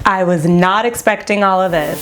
I was not expecting all of this.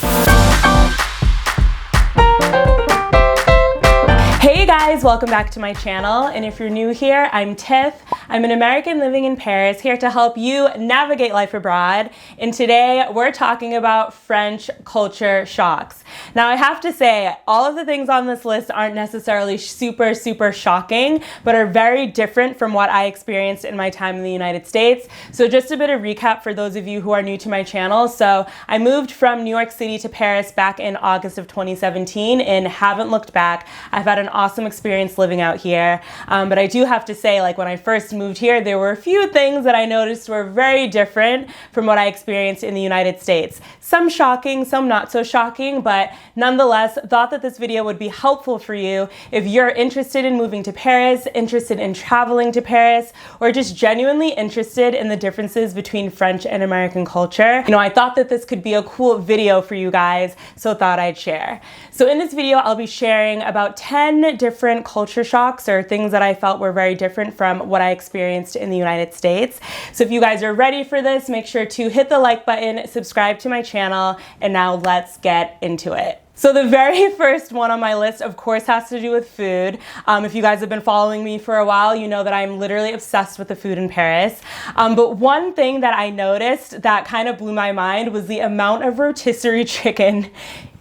Hey guys, welcome back to my channel, and if you're new here, I'm Tiff. I'm an American living in Paris, here to help you navigate life abroad, and today we're talking about French culture shocks. Now I have to say, all of the things on this list aren't necessarily super shocking, but are very different from what I experienced in my time in the United States. So just a bit of recap for those of you who are new to my channel. So I moved from New York City to Paris back in August of 2017 and haven't looked back. I've had an awesome experience living out here, but I do have to say, like, when I first moved here, there were a few things that I noticed were very different from what I experienced in the United States. Some shocking, some not so shocking, but nonetheless, thought that this video would be helpful for you if you're interested in moving to Paris, interested in traveling to Paris, or just genuinely interested in the differences between French and American culture. You know, I thought that this could be a cool video for you guys, so thought I'd share. So in this video, I'll be sharing about 10 different culture shocks, or things that I felt were very different from what I experienced in the United States. So if you guys are ready for this, make sure to hit the like button, subscribe to my channel, and now let's get into it. So the very first one on my list, of course, has to do with food. If you guys have been following me for a while, you know that I'm literally obsessed with the food in Paris. But one thing that I noticed that kind of blew my mind was the amount of rotisserie chicken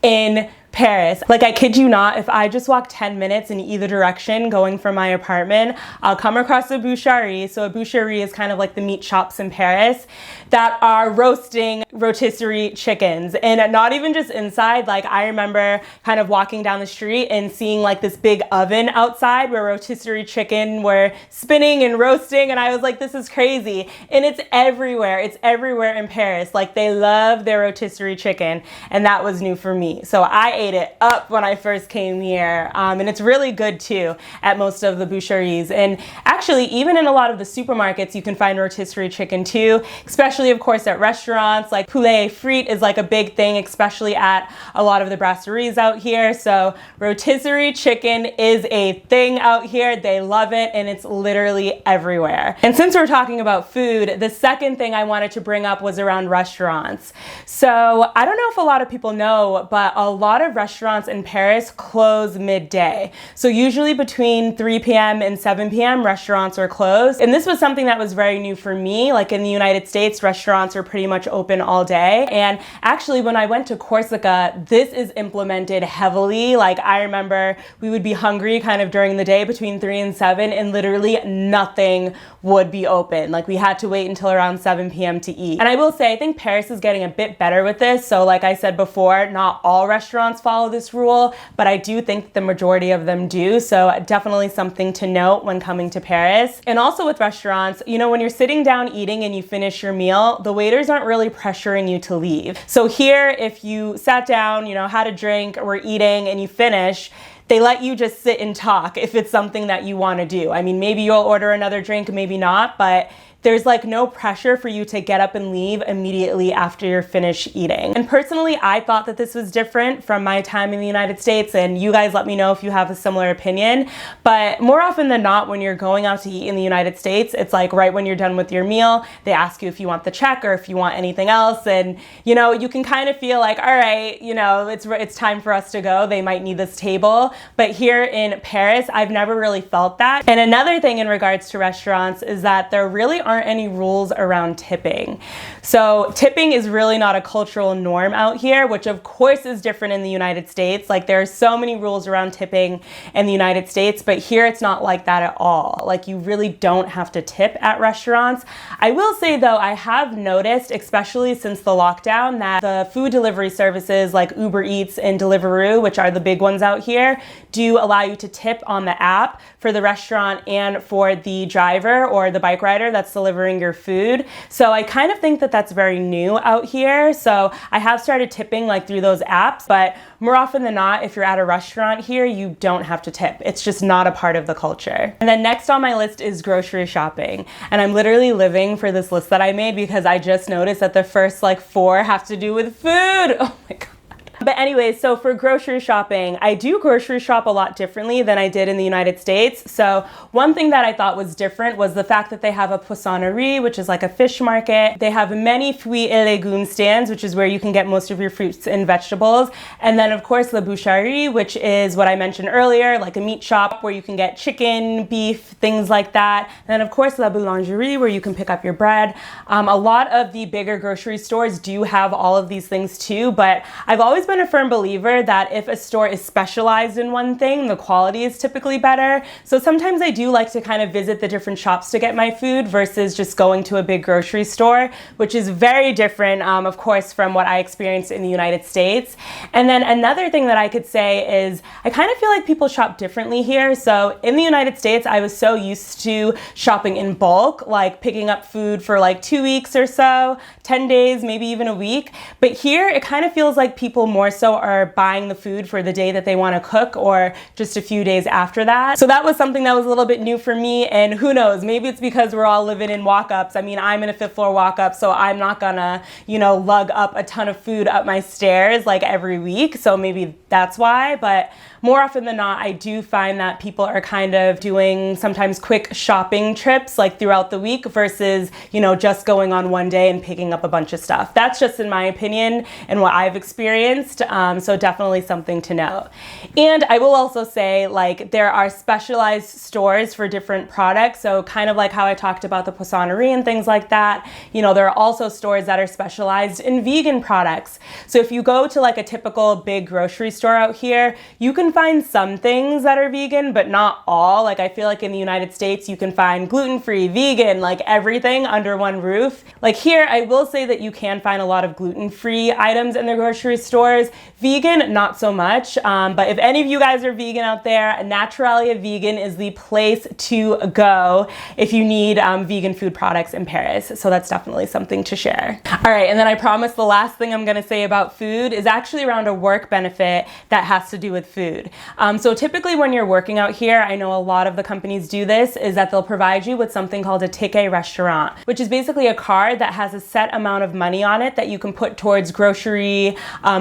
in Paris. Like, I kid you not, if I just walk 10 minutes in either direction going from my apartment, I'll come across a boucherie. So a boucherie is kind of like the meat shops in Paris that are roasting rotisserie chickens. And not even just inside, like, I remember kind of walking down the street and seeing like this big oven outside where rotisserie chicken were spinning and roasting, and I was like, this is crazy. And it's everywhere. It's everywhere in Paris. Like, they love their rotisserie chicken, and that was new for me. So I ate it up when I first came here, and it's really good too at most of the boucheries. And actually, even in a lot of the supermarkets, you can find rotisserie chicken too, especially of course at restaurants. Like poulet frites is like a big thing, especially at a lot of the brasseries out here. So rotisserie chicken is a thing out here. They love it, and it's literally everywhere. And since we're talking about food, the second thing I wanted to bring up was around restaurants. So I don't know if a lot of people know, but a lot of restaurants in Paris close midday. So usually between 3 p.m. and 7 p.m. restaurants are closed. And this was something that was very new for me. Like, in the United States, restaurants are pretty much open all day. And actually, when I went to Corsica, this is implemented heavily. Like, I remember we would be hungry kind of during the day between 3 and 7, and literally nothing would be open. Like, we had to wait until around 7 p.m. to eat. And I will say, I think Paris is getting a bit better with this. So like I said before, not all restaurants follow this rule, but I do think the majority of them do. So definitely something to note when coming to Paris. And also with restaurants, you know, when you're sitting down eating and you finish your meal, the waiters aren't really pressuring you to leave. So here, if you sat down, you know, had a drink, were eating, and you finish, they let you just sit and talk if it's something that you want to do. I mean, maybe you'll order another drink, maybe not, but there's like no pressure for you to get up and leave immediately after you're finished eating. And personally, I thought that this was different from my time in the United States, and you guys let me know if you have a similar opinion. But more often than not, when you're going out to eat in the United States, it's like right when you're done with your meal, they ask you if you want the check or if you want anything else. And, you know, you can kind of feel like, all right, you know, it's time for us to go. They might need this table. But here in Paris, I've never really felt that. And another thing in regards to restaurants is that there really aren't any rules around tipping. So tipping is really not a cultural norm out here, which of course is different in the United States. Like, there are so many rules around tipping in the United States, but here it's not like that at all. Like, you really don't have to tip at restaurants. I will say though, I have noticed, especially since the lockdown, that the food delivery services like Uber Eats and Deliveroo, which are the big ones out here, do allow you to tip on the app for the restaurant and for the driver or the bike rider that's delivering your food. So I kind of think that that's very new out here. So I have started tipping like through those apps, but more often than not, if you're at a restaurant here, you don't have to tip. It's just not a part of the culture. And then next on my list is grocery shopping. And I'm literally living for this list that I made because I just noticed that the first like 4 have to do with food. Oh my God. But anyways, so for grocery shopping, I do grocery shop a lot differently than I did in the United States. So one thing that I thought was different was the fact that they have a poissonnerie, which is like a fish market. They have many fruits et légumes stands, which is where you can get most of your fruits and vegetables. And then of course, la boucherie, which is what I mentioned earlier, like a meat shop where you can get chicken, beef, things like that. And then of course, la boulangerie, where you can pick up your bread. A lot of the bigger grocery stores do have all of these things too, but I've always been a firm believer that if a store is specialized in one thing, the quality is typically better. So sometimes I do like to kind of visit the different shops to get my food versus just going to a big grocery store, which is very different, of course, from what I experienced in the United States. And then another thing that I could say is I kind of feel like people shop differently here. So in the United States, I was so used to shopping in bulk, like picking up food for like 2 weeks or so, 10 days, maybe even a week. But here it kind of feels like people more so are buying the food for the day that they want to cook or just a few days after that. So that was something that was a little bit new for me, and who knows, maybe it's because we're all living in walk-ups. I mean, I'm in a 5th floor walk-up, so I'm not gonna, lug up a ton of food up my stairs like every week. So maybe that's why, but more often than not, I do find that people are kind of doing sometimes quick shopping trips like throughout the week versus, just going on one day and picking up a bunch of stuff. That's just in my opinion and what I've experienced. So definitely something to note. And I will also say, like, there are specialized stores for different products. So kind of like how I talked about the poissonnerie and things like that, there are also stores that are specialized in vegan products. So if you go to like a typical big grocery store out here, you can find some things that are vegan, but not all. Like I feel like in the United States, you can find gluten-free, vegan, like everything under one roof. Like here, I will say that you can find a lot of gluten-free items in the grocery stores. Vegan, not so much. But if any of you guys are vegan out there, Naturalia Vegan is the place to go if you need vegan food products in Paris. So that's definitely something to share. All right, and then I promise the last thing I'm gonna say about food is actually around a work benefit that has to do with food. So typically when you're working out here, I know a lot of the companies do this, is that they'll provide you with something called a ticket restaurant, which is basically a card that has a set amount of money on it that you can put towards grocery,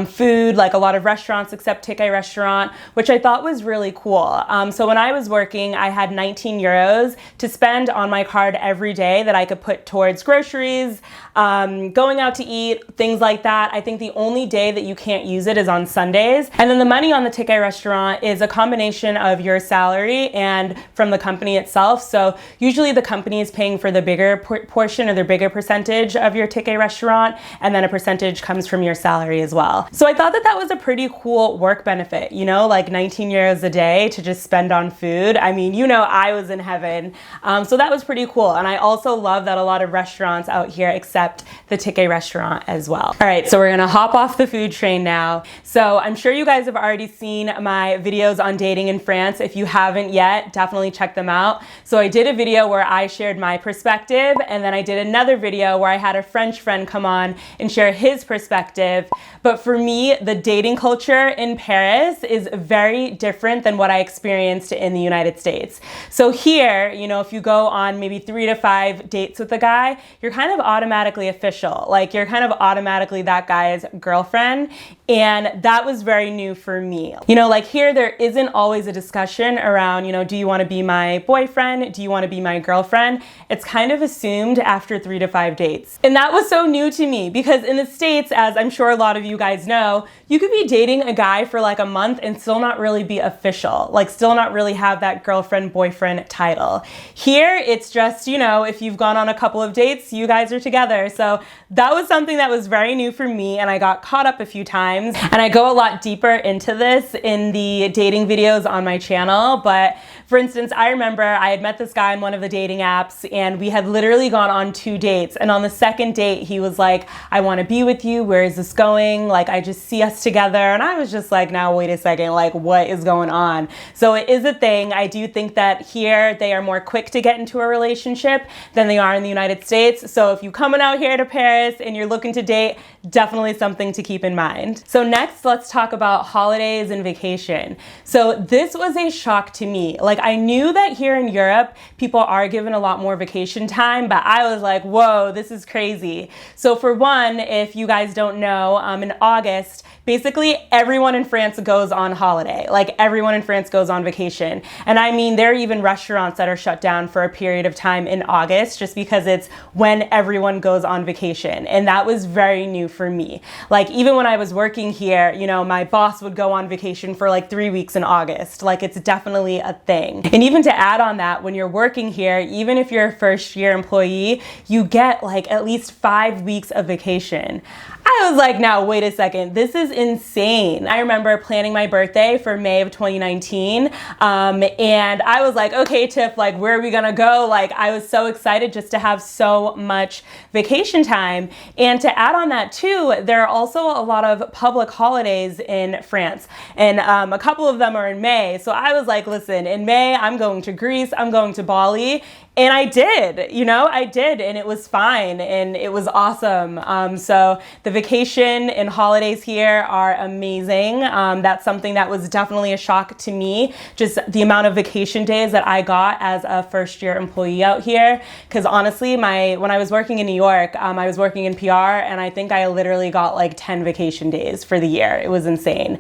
food, like a lot of restaurants accept ticket restaurant, which I thought was really cool. So when I was working, I had 19 euros to spend on my card every day that I could put towards groceries, going out to eat, things like that. I think the only day that you can't use it is on Sundays. And then the money on the ticket restaurant is a combination of your salary and from the company itself. So usually the company is paying for the bigger portion or the bigger percentage of your ticket restaurant, and then a percentage comes from your salary as well. So I thought that that was a pretty cool work benefit, like 19 euros a day to just spend on food. I mean, I was in heaven. So that was pretty cool. And I also love that a lot of restaurants out here accept the ticket restaurant as well. All right, so we're gonna hop off the food train now. So I'm sure you guys have already seen my videos on dating in France. If you haven't yet, definitely check them out. So I did a video where I shared my perspective, and then I did another video where I had a French friend come on and share his perspective. But for me, the dating culture in Paris is very different than what I experienced in the United States. So here, if you go on maybe 3 to 5 dates with a guy, you're kind of automatically official. Like you're kind of automatically that guy's girlfriend. And that was very new for me. Like here, there isn't always a discussion around, do you want to be my boyfriend? Do you want to be my girlfriend? It's kind of assumed after 3 to 5 dates. And that was so new to me because in the States, as I'm sure a lot of you guys know, you could be dating a guy for like a month and still not really be official, like still not really have that girlfriend boyfriend title. Here, it's just, if you've gone on a couple of dates, you guys are together. So that was something that was very new for me, and I got caught up a few times. And I go a lot deeper into this in the dating videos on my channel. But for instance, I remember I had met this guy on one of the dating apps, and we had literally gone on 2 dates. And on the second date, he was like, I want to be with you. Where is this going? Like, I just see us together. And I was just like, now wait a second, like what is going on? So it is a thing. I do think that here they are more quick to get into a relationship than they are in the United States. So if you're coming out here to Paris and you're looking to date, definitely something to keep in mind. So next, let's talk about holidays and vacation. So this was a shock to me. Like I knew that here in Europe, people are given a lot more vacation time, but I was like, whoa, this is crazy. So for one, if you guys don't know, in August, August, basically everyone in France goes on holiday. Like everyone in France goes on vacation. And I mean, there are even restaurants that are shut down for a period of time in August just because it's when everyone goes on vacation. And that was very new for me. Like even when I was working here, you know, my boss would go on vacation for like 3 weeks in August. Like it's definitely a thing. And even to add on that, when you're working here, even if you're a first year employee, you get like at least 5 weeks of vacation. I was like, now wait a second, this is insane. I remember planning my birthday for May of 2019, and I was like, okay, Tiff, like, where are we gonna go? Like, I was so excited just to have so much vacation time. And to add on that too, there are also a lot of public holidays in France, and a couple of them are in May. So I was like, listen, in May, I'm going to Greece, I'm going to Bali. And I did, you know, I did, and it was fine, and it was awesome. So the vacation and holidays here are amazing. That's something that was definitely a shock to me, just the amount of vacation days that I got as a first year employee out here. Because honestly, when I was working in New York, I was working in PR, and I think I literally got like 10 vacation days for the year. It was insane.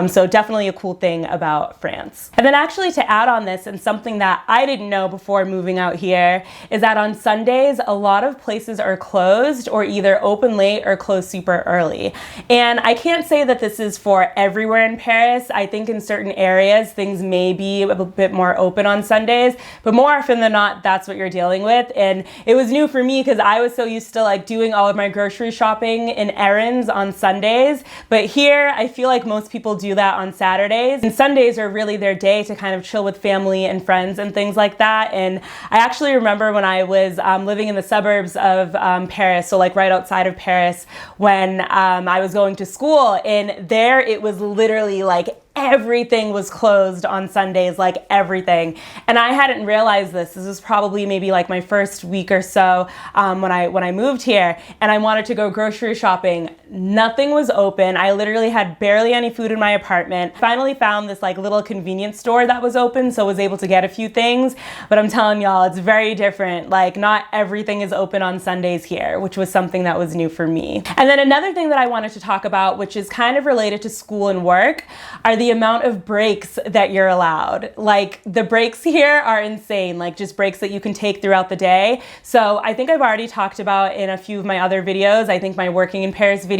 So definitely a cool thing about France. And then actually to add on this, and something that I didn't know before moving out here, is that on Sundays, a lot of places are closed or either open late or close super early. And I can't say that this is for everywhere in Paris. I think in certain areas, things may be a bit more open on Sundays, but more often than not, that's what you're dealing with. And it was new for me because I was so used to like doing all of my grocery shopping and errands on Sundays. But here, I feel like most people do that on Saturdays. And Sundays are really their day to kind of chill with family and friends and things like that. And I actually remember when I was living in the suburbs of Paris, so like right outside of Paris, when I was going to school, and there it was literally like everything was closed on Sundays, like everything. And I hadn't realized this. This was probably maybe like my first week or so when I moved here, and I wanted to go grocery shopping. Nothing was open. I literally had barely any food in my apartment. Finally found this like little convenience store that was open, so was able to get a few things. But I'm telling y'all, it's very different. Like not everything is open on Sundays here, which was something that was new for me. And then another thing that I wanted to talk about, which is kind of related to school and work, are the amount of breaks that you're allowed. Like the breaks here are insane, like just breaks that you can take throughout the day. So I think I've already talked about in a few of my other videos, I think my working in Paris video,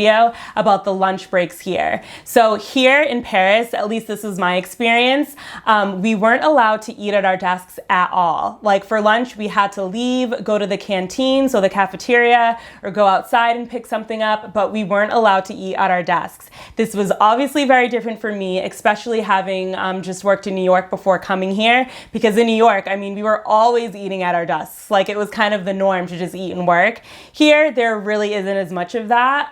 about the lunch breaks here. So here in Paris, at least this was my experience, we weren't allowed to eat at our desks at all. Like for lunch, we had to leave, go to the canteen, so the cafeteria, or go outside and pick something up, but we weren't allowed to eat at our desks. This was obviously very different for me, especially having just worked in New York before coming here, because in New York, I mean, we were always eating at our desks. Like it was kind of the norm to just eat and work. Here, there really isn't as much of that.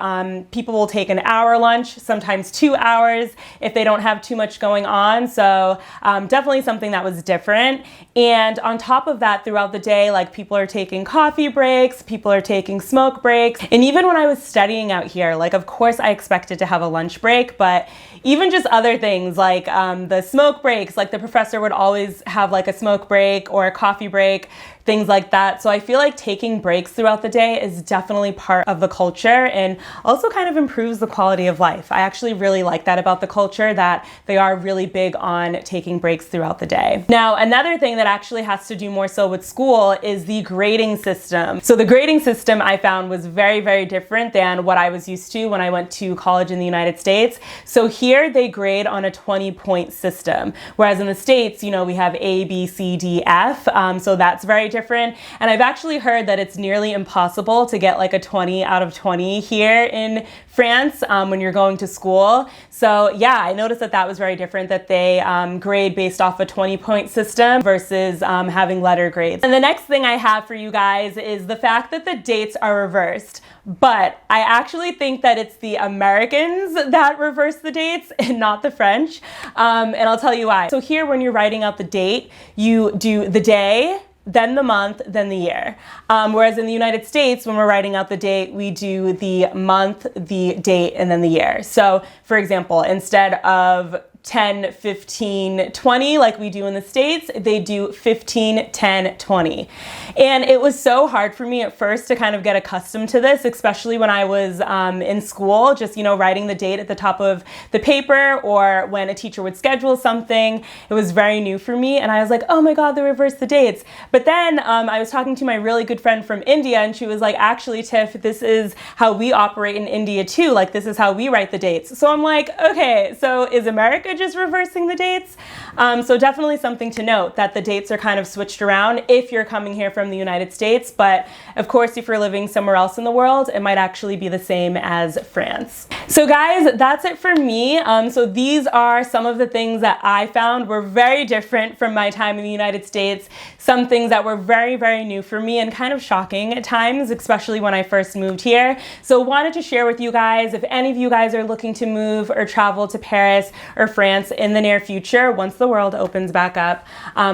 People will take an hour lunch, sometimes 2 hours if they don't have too much going on. So definitely something that was different. And on top of that, throughout the day, like people are taking coffee breaks, people are taking smoke breaks. And even when I was studying out here, like of course I expected to have a lunch break, but even just other things like the smoke breaks, like the professor would always have like a smoke break or a coffee break, things like that. So I feel like taking breaks throughout the day is definitely part of the culture and also kind of improves the quality of life. I actually really like that about the culture, that they are really big on taking breaks throughout the day. Now, another thing that actually has to do more so with school is the grading system. So the grading system I found was very, very different than what I was used to when I went to college in the United States. So here they grade on a 20-point system, whereas in the States, you know, we have A, B, C, D, F. So that's very different. And I've actually heard that it's nearly impossible to get like a 20 out of 20 here in France when you're going to school. So yeah, I noticed that that was very different, that they grade based off a 20-point system versus having letter grades. And the next thing I have for you guys is the fact that the dates are reversed. But I actually think that it's the Americans that reverse the dates and not the French. And I'll tell you why. So here, when you're writing out the date, you do the day, then the month, then the year. Whereas in the United States, when we're writing out the date, we do the month, the date, and then the year. So for example, instead of 10, 15, 20 like we do in the States. They do 15, 10, 20. And it was so hard for me at first to kind of get accustomed to this, especially when I was in school, just, you know, writing the date at the top of the paper, or when a teacher would schedule something. It was very new for me, and I was like, oh my God, they reversed the dates. But then I was talking to my really good friend from India, and she was like, actually, Tiff, this is how we operate in India too. Like, this is how we write the dates. So I'm like, okay, so is America just reversing the dates? So definitely something to note, that the dates are kind of switched around if you're coming here from the United States. But of course, if you're living somewhere else in the world, it might actually be the same as France. So guys, that's it for me. So these are some of the things that I found were very different from my time in the United States. Some things that were very, very new for me and kind of shocking at times, especially when I first moved here. So wanted to share with you guys, if any of you guys are looking to move or travel to Paris or France in the near future, once the world opens back up.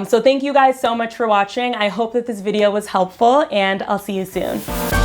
So thank you guys so much for watching. I hope that this video was helpful, and I'll see you soon.